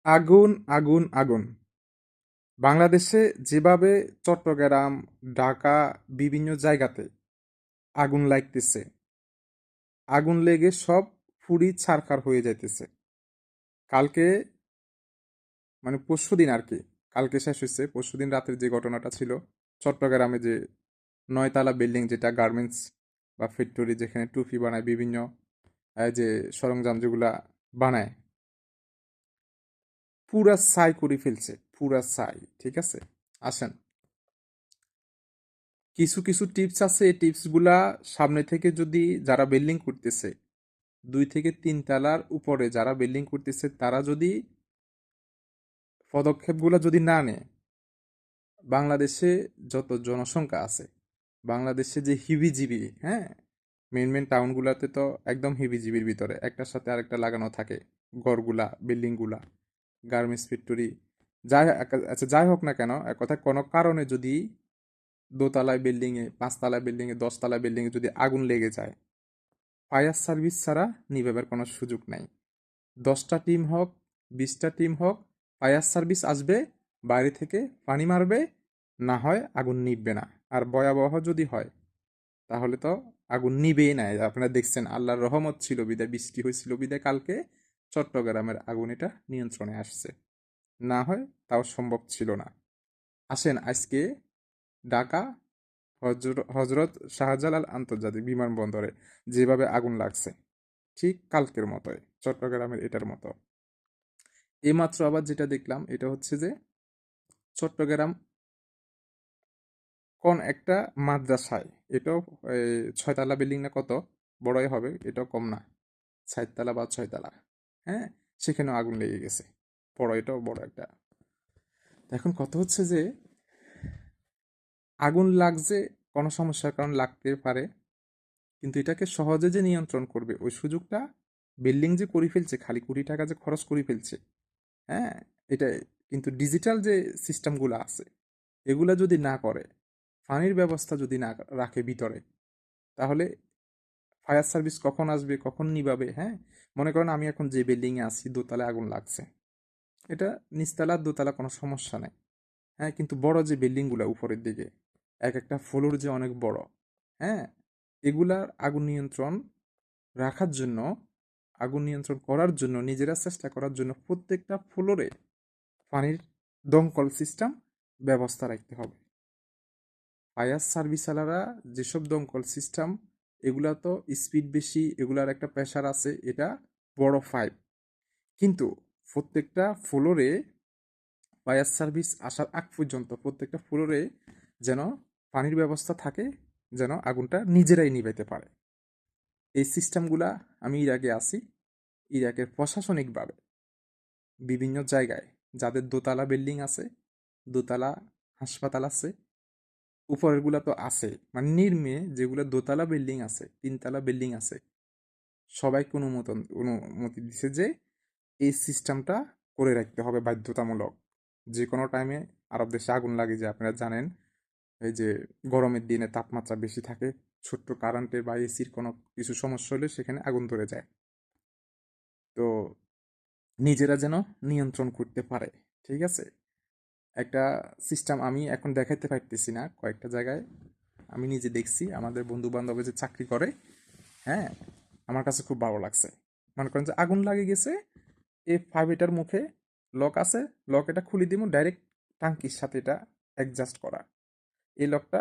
আগুন, আগুন, আগুন। বাংলাদেশে যেভাবে চট্টগ্রাম, ঢাকা বিভিন্ন জায়গাতে আগুন লাগতেছে, আগুন লেগে সব পুড়ি ছারখার হয়ে যাইতেছে। কালকে মানে পরশুদিন আর কি, কালকে শেষ হয়েছে। পরশুদিন রাতের যে ঘটনাটা ছিল, চট্টগ্রামে যে 9 তলা বিল্ডিং, যেটা গার্মেন্টস বা ফ্যাক্টরি, যেখানে টুপি বানায়, বিভিন্ন যে সরঞ্জাম যেগুলা বানায়, পুরা ছাই করে ফেলছে, পুরা ছাই। ঠিক আছে, আসেন, কিছু কিছু টিপস আছে। এই টিপসগুলা সামনে থেকে যদি যারা বিল্ডিং করতেছে, 2 থেকে 3 তলার উপরে যারা বিল্ডিং করতেছে, তারা যদি পদক্ষেপগুলো যদি না নেয়, বাংলাদেশে যত জনসংখ্যা আছে, বাংলাদেশে যে হিবিজিবি, হ্যাঁ, মেন মেন টাউনগুলোতে তো একদম হিবিজিবির ভিতরে একটার সাথে আরেকটা লাগানো থাকে, ঘরগুলা, বিল্ডিংগুলা, গার্মেন্টস ফ্যাক্টরি, যাই, আচ্ছা যাই হোক না কেন, এক কথা কোনো কারণে যদি দোতলায় বিল্ডিংয়ে, 5 তলা বিল্ডিংয়ে, 10 তলা বিল্ডিংয়ে যদি আগুন লেগে যায়, ফায়ার সার্ভিস ছাড়া নিভাবার কোনো সুযোগ নাই। 10টা টিম হোক, 20টা টিম হোক, ফায়ার সার্ভিস আসবে, বাইরে থেকে পানি মারবে, না হয় আগুন নিববে না। আর ভয়াবহ যদি হয়, তাহলে তো আগুন নিবেই না। আপনারা দেখছেন, আল্লাহর রহমত ছিল বিদায়, বৃষ্টি হয়েছিল বিদায় কালকে চট্টগ্রামের আগুন এটা নিয়ন্ত্রণে আসছে। না হয় তাও সম্ভব ছিল না। আসেন আজকে ঢাকা হজরত শাহজালাল আন্তর্জাতিক বিমানবন্দরে যেভাবে আগুন লাগছে, ঠিক কালকের মতোই চট্টগ্রামের এটার মতো। এইমাত্র আবার যেটা দেখলাম, এটা হচ্ছে যে চট্টগ্রাম কোন একটা মাদ্রাসায়, এটাও 6 তলা বিল্ডিং না কত, বড়ই হবে, এটাও কম না, 4 তলা বা 6 তলা, হ্যাঁ, সেখানেও আগুন লেগে গেছে, বড়, এটাও বড় একটা। এখন কথা হচ্ছে যে আগুন লাগছে কোনো সমস্যার কারণ লাগতে পারে, কিন্তু এটাকে সহজে যে নিয়ন্ত্রণ করবে ওই সুযোগটা বিল্ডিং যে করে ফেলছে, খালি কোটি টাকা যে খরচ করে ফেলছে, হ্যাঁ, এটা কিন্তু ডিজিটাল যে সিস্টেমগুলো আছে, এগুলা যদি না করে, পানির ব্যবস্থা যদি না রাখে ভিতরে, তাহলে ফায়ার সার্ভিস কখন আসবে, কখন নিভাবে, হ্যাঁ। মনে করেন আমি এখন যে বিল্ডিংয়ে আছি, দোতলায় আগুন লাগছে, এটা নিচতলা দোতলা কোনো সমস্যা নেই, হ্যাঁ, কিন্তু বড় যে বিল্ডিংগুলো উপরের দিকে, এক একটা ফ্লোর যে অনেক বড়, হ্যাঁ, এগুলার আগুন নিয়ন্ত্রণ রাখার জন্য, আগুন নিয়ন্ত্রণ করার জন্য, নিজেরা চেষ্টা করার জন্য প্রত্যেকটা ফ্লোরে পানির দমকল সিস্টেম ব্যবস্থা রাখতে হবে। ফায়ার সার্ভিসওয়ালারা যেসব দমকল সিস্টেম, এগুলা তো স্পিড বেশি, এগুলার একটা প্রেশার আছে, এটা বড় পাইপ, কিন্তু প্রত্যেকটা ফ্লোরে ফায়ার সার্ভিস আসার আগ পর্যন্ত প্রত্যেকটা ফ্লোরে যেন পানির ব্যবস্থা থাকে, যেন আগুনটা নিজেরাই নিভাইতে পারে। এই সিস্টেমগুলা আমি ইরাকে আছি, ইরাকের প্রশাসনিকভাবে বিভিন্ন জায়গায় যাদের দোতলা বিল্ডিং আছে, দোতলা হাসপাতাল আছে, উপরেরগুলা তো আছে, মানে নির্মে যেগুলো দোতলা বিল্ডিং আছে, 3 তলা বিল্ডিং আছে, সবাইকে অনুমতি দিছে যে এই সিস্টেমটা করে রাখতে হবে বাধ্যতামূলক। যে কোনো টাইমে আরব দেশে আগুন লাগে, যে আপনারা জানেন, এই যে গরমের দিনে তাপমাত্রা বেশি থাকে, ছোট্ট কারেন্টের বা এসির কোনো কিছু সমস্যা হলে সেখানে আগুন ধরে যায়। তো নিজেরা যেন নিয়ন্ত্রণ করতে পারে, ঠিক আছে। একটা সিস্টেম আমি এখন দেখাইতে পারতেছি না, কয়েকটা জায়গায় আমি নিজে দেখছি, আমাদের বন্ধু বান্ধব যে চাকরি করে, হ্যাঁ, আমার কাছে খুব ভালো লাগছে। মনে করেন যে আগুন লাগে গেছে, এই 5 এটার মুখে লক আছে, লক এটা খুলে দিব, ডাইরেক্ট টাঙ্কির সাথে এটা অ্যাডজাস্ট করা, এই লকটা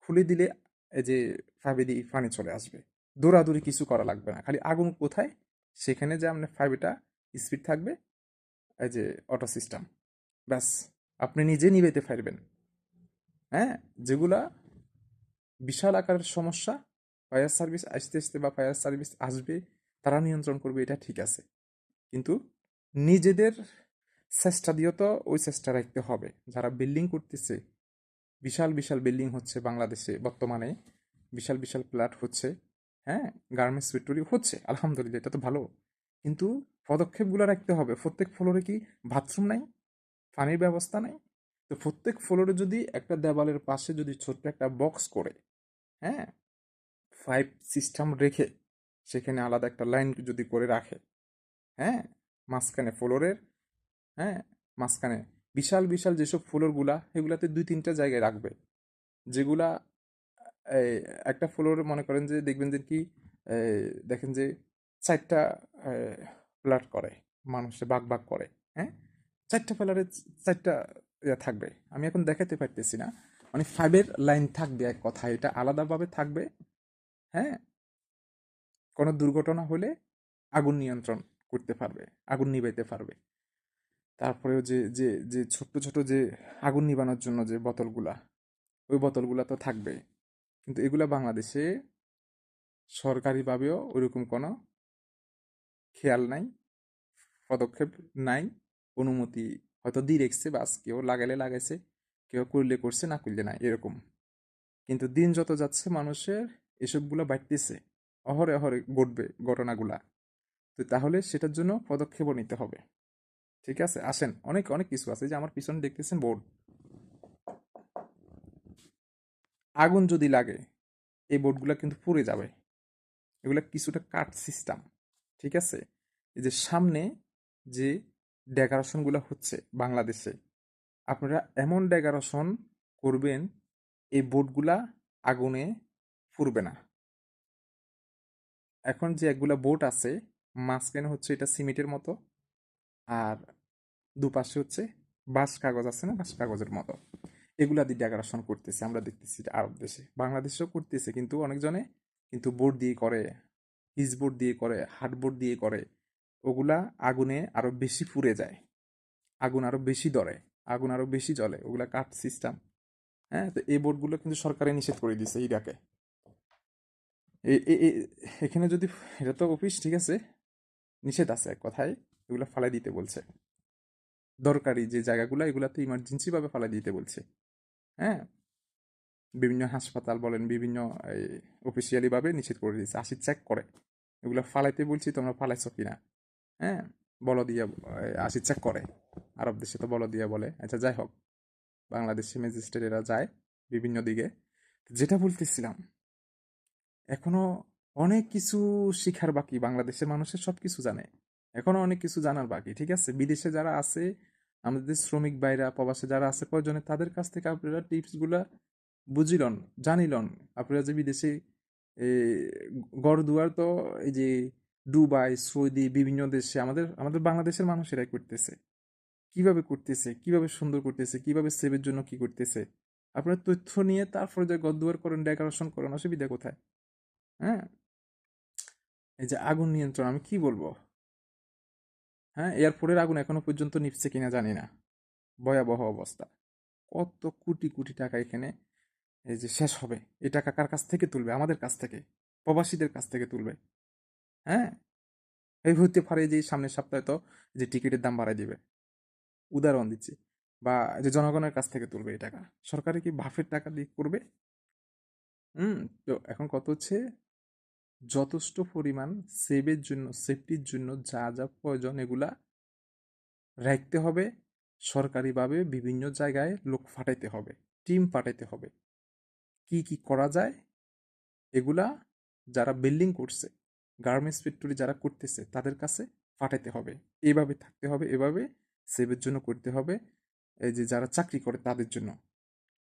খুলে দিলে এই যে 5 দিয়ে পানি চলে আসবে, দৌড়াদৌড়ি কিছু করা লাগবে না, খালি আগুন কোথায় সেখানে যে আপনার 5 এটা স্পিড থাকবে, এই যে অটো সিস্টেম, ব্যাস, আপনি নিজে নিভাইতে পারবেন। হ্যাঁ, যেগুলা বিশাল আকারের সমস্যা, ফায়ার সার্ভিস আসতে আসতে বা ফায়ার সার্ভিস আসবে, তারা নিয়ন্ত্রণ করবে, এটা ঠিক আছে, কিন্তু নিজেদের চেষ্টা দিয়েও তো ওই চেষ্টা রাখতে হবে। যারা বিল্ডিং করতেছে, বিশাল বিশাল বিল্ডিং হচ্ছে বাংলাদেশে বর্তমানে, বিশাল বিশাল ফ্ল্যাট হচ্ছে, হ্যাঁ, গার্মেন্টস ফ্যাক্টরি হচ্ছে, আলহামদুলিল্লাহ, এটা তো ভালো, কিন্তু পদক্ষেপগুলো রাখতে হবে। প্রত্যেক ফ্লোরে কি বাথরুম নাই, পানির ব্যবস্থা নাই? তো প্রত্যেক ফ্লোরে যদি একটা দেওয়ালের পাশে যদি ছোট্ট একটা বক্স করে, হ্যাঁ, 5 সিস্টেম রেখে, সেখানে আলাদা একটা লাইন যদি করে রাখে, হ্যাঁ, মাঝখানে ফ্লোরের হ্যাঁ, মাঝখানে বিশাল বিশাল যেসব ফ্লোরগুলা এগুলাতে 2-3টা জায়গায় রাখবে, যেগুলা এই একটা ফ্লোর মনে করেন যে দেখবেন যে কি এই দেখেন যে 4টা ফ্ল্যাট করে, মানুষে ভাগ ভাগ করে। হ্যাঁ, 4টা ফ্ল্যাটে 4টা ইয়ে থাকবে, আমি এখন দেখাতে পারতেছি না, মানে 5-এর লাইন থাকবে, এক কথা এটা আলাদাভাবে থাকবে। হ্যাঁ, কোনো দুর্ঘটনা হলে আগুন নিয়ন্ত্রণ করতে পারবে, আগুন নিভাইতে পারবে। তারপরেও যে যে যে ছোট্ট ছোট যে আগুন নিভানোর জন্য যে বোতলগুলা, ওই বোতলগুলা তো থাকবে, কিন্তু এগুলা বাংলাদেশে সরকারিভাবেও ওইরকম কোনো খেয়াল নাই, পদক্ষেপ নাই, অনুমতি হয়তো দিয়ে রেখছে, বাস কেউ লাগাইলে লাগাইছে, কেউ করলে করছে, না করলে নাই, এরকম। কিন্তু দিন যত যাচ্ছে মানুষের এসবগুলো বাড়তেছে, অহরে অহরে ঘটবে ঘটনাগুলা। তো তাহলে সেটার জন্য পদক্ষেপও নিতে হবে। ঠিক আছে, আসেন, অনেক অনেক কিছু আছে, যে আমার পিছনে দেখতেছেন বোর্ড, আগুন যদি লাগে এই বোর্ডগুলো কিন্তু পুড়ে যাবে, এগুলো কিছুটা কাট সিস্টেম। ঠিক আছে, এই যে সামনে যে ডেকোরেশনগুলো হচ্ছে বাংলাদেশে, আপনারা এমন ডেকোরেশন করবেন এই বোর্ডগুলা আগুনে পুড়বে না। এখন যে একগুলা বোর্ড আছে, মাঝখানে হচ্ছে এটা সিমেন্টের মতো, আর দুপাশে হচ্ছে বাঁশ কাগজ আছে না, বাঁশ কাগজের মতো, এগুলা দিয়ে ডেকোরেশন করতেছে, আমরা দেখতেছি যে আরব দেশে, বাংলাদেশেও করতেছে, কিন্তু অনেকজনে কিন্তু বোর্ড দিয়ে করে, হিজবোর্ড দিয়ে করে, হার্ডবোর্ড দিয়ে করে, ওগুলা আগুনে আরো বেশি পুড়ে যায়, আগুন আরো বেশি ধরে, আগুন আরো বেশি জ্বলে, ওগুলা কাঠ সিস্টেম। হ্যাঁ, তো এই বোর্ডগুলো কিন্তু সরকারে নিষেধ করে দিয়েছে ইরাকে। এখানে যদি, এটা তো অফিস, ঠিক আছে, নিষেধ আছে এক কথায়, এগুলো ফালাই দিতে বলছে, দরকারি যে জায়গাগুলো এগুলাতে ইমার্জেন্সি ভাবে ফালাই দিতে বলছে। হ্যাঁ, বিভিন্ন হাসপাতাল বলেন, বিভিন্ন অফিসিয়ালি ভাবে নিষেধ করে দিয়েছে, আসি চেক করে এগুলো ফালাইতে বলছি, তোমরা ফালাইছো কিনা। হ্যাঁ, বলো দিয়া আসি চেক করে, আরব দেশে তো বলো দিয়া বলে। আচ্ছা, যাই হোক, বাংলাদেশে ম্যাজিস্ট্রেটেরা যায় বিভিন্ন দিকে। যেটা বলতেছিলাম, এখনো অনেক কিছু শিখার বাকি, বাংলাদেশের মানুষের সব কিছু জানে, এখনো অনেক কিছু জানার বাকি। ঠিক আছে, বিদেশে যারা আছে, আমাদের শ্রমিক ভাইরা প্রবাসে যারা আছে প্রয়োজনে তাদের কাছ থেকে আপনারা টিপস গুলা বুঝিলন, জানিলন। আপনারা যে বিদেশে এ, ঘর দুয়ার তো এই যে দুবাই, সৌদি, বিভিন্ন দেশে আমাদের আমাদের বাংলাদেশের মানুষেরাই করতেছে, কিভাবে করতেছে, কিভাবে সুন্দর করতেছে, কিভাবে সেভের জন্য কি করতেছে, আপনার তথ্য নিয়ে তারপরে যে ঘর দুয়ার করেন, ডেকোরেশন করেন, অসুবিধা কোথায়? হ্যাঁ, এই যে আগুন নিয়ন্ত্রণ, আমি কি বলবো। হ্যাঁ, এয়ারপোর্টের আগুন এখনো পর্যন্ত নিভছে কিনা জানি না, ভয়াবহ অবস্থা। কত কোটি কোটি টাকা এখানে এই যে শেষ হবে, এই টাকা কার কাছ থেকে তুলবে? আমাদের কাছ থেকে, প্রবাসীদের কাছ থেকে তুলবে। হ্যাঁ, এই হতে পারে যে সামনের সপ্তাহে তো যে টিকিটের দাম বাড়ায় দিবে, উদাহরণ দিচ্ছি, বা যে জনগণের কাছ থেকে তুলবে এই টাকা, সরকারে কি ভাফের টাকা দিয়ে করবে? হুম। তো এখন কত হচ্ছে, যথেষ্ট পরিমাণ সেভের জন্য, সেফটির জন্য যা যা প্রয়োজন এগুলা রাখতে হবে, সরকারিভাবে বিভিন্ন জায়গায় লোক পাঠাইতে হবে, টিম পাঠাইতে হবে। কি কি করা যায় এগুলা যারা বিল্ডিং করছে, গার্মেন্টস ফ্যাক্টরি যারা করতেছে তাদের কাছে পাঠাইতে হবে, এইভাবে থাকতে হবে, এভাবে সেভের জন্য করতে হবে, এই যে যারা চাকরি করে তাদের জন্য।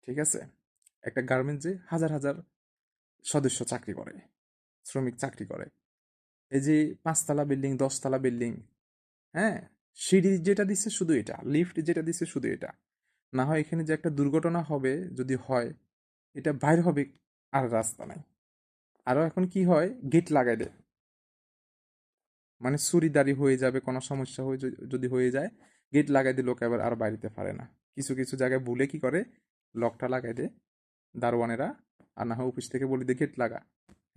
ঠিক আছে, একটা গার্মেন্টসে হাজার হাজার সদস্য চাকরি করে, শ্রমিক চাকরি করে, এই যে 5 তলা বিল্ডিং, 10 তলা বিল্ডিং, হ্যাঁ, সিঁড়ি যেটা দিচ্ছে শুধু এটা, লিফট যেটা দিচ্ছে শুধু এটা, না হয় এখানে যে একটা দুর্ঘটনা হবে, যদি হয় এটা বাইর হবে, আর রাস্তা নাই। আরও এখন কি হয়, গেট লাগাই দেয়, মানে চুরিদারি হয়ে যাবে, কোনো সমস্যা হয়ে যদি হয়ে যায়, গেট লাগাই দিয়ে লোক এবার আর বাড়িতে পারে না। কিছু কিছু জায়গায় ভুলে কি করে, লকটা লাগাই দেয় দারোয়ানেরা, আর না হয় অফিস থেকে বলে দিয়ে গেট লাগা,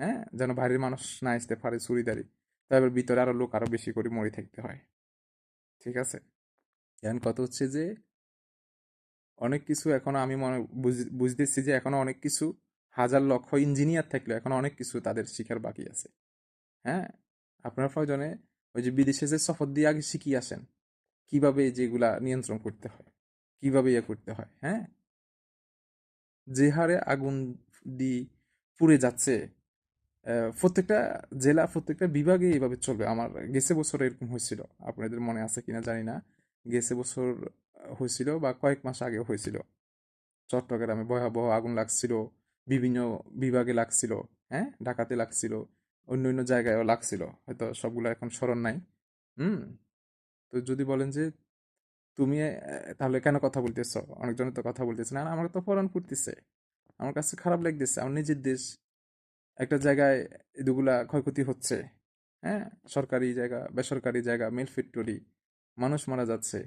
হ্যাঁ, যেন বাইরের মানুষ না আসতে পারে চুরিদারি। তারপর ভিতরে আরো লোক আরো বেশি করে মরে থাকতে হয়। ঠিক আছে, এখন কথা হচ্ছে যে অনেক কিছু এখনো আমি মনে বুঝতেছি যে এখনো অনেক কিছু, হাজার লক্ষ ইঞ্জিনিয়ার থাকলে এখনো অনেক কিছু তাদের শিখার বাকি আছে। হ্যাঁ, আপনার প্রয়োজনে ওই যে বিদেশে যে সফর দিয়ে আগে শিখিয়ে আসেন, কিভাবে যেগুলা নিয়ন্ত্রণ করতে হয়, কিভাবে ইয়ে করতে হয়। হ্যাঁ, যে হারে আগুন দিয়ে পুড়ে যাচ্ছে, প্রত্যেকটা জেলা, প্রত্যেকটা বিভাগে এইভাবে চলবে। আমার গেছে বছর এরকম হয়েছিল, আপনাদের মনে আছে কিনা জানি না, গেছে বছর হয়েছিল বা কয়েক মাস আগে হয়েছিল। চট্টগ্রামে ভয়াবহ আগুন লাগছিল, বিভিন্ন বিভাগে লাগছিল, হ্যাঁ, ঢাকাতে লাগছিল, অন্য অন্য জায়গায়ও লাগছিল, হয়তো সবগুলো এখন স্মরণ নাই। হুম। তো যদি বলেন যে তুমি তাহলে কেন কথা বলতেছ, অনেকজনের তো কথা বলতেছে না, আমার তো পরাণ ফুটতেছে, আমার কাছে খারাপ লাগতেছে, আমার নিজের দেশ, একটা জায়গায় এগুলা ক্ষয়ক্ষতি হচ্ছে, হ্যাঁ, সরকারি জায়গা, বেসরকারি জায়গা, মিল ফ্যাক্টরি, মানুষ মারা যাচ্ছে,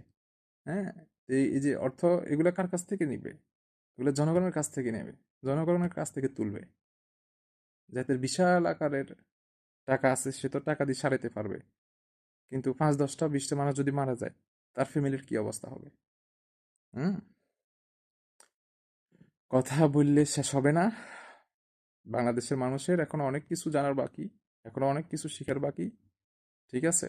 হ্যাঁ, এই এই যে অর্থ, এগুলা কার কাছ থেকে নিবে? এগুলো জনগণের কাছ থেকে নেবে, জনগণের কাছ থেকে তুলবে। যাদের বিশাল আকারের টাকা আছে সে তো টাকা দিয়ে সারাইতে পারবে, কিন্তু 5, 10টা, 20টা মানুষ যদি মারা যায়, তার ফ্যামিলির কি অবস্থা হবে? হুম। কথা বললে শেষ হবে না। বাংলাদেশের মানুষের এখনো অনেক কিছু জানার বাকি, এখনো অনেক কিছু শেখার বাকি। ঠিক আছে।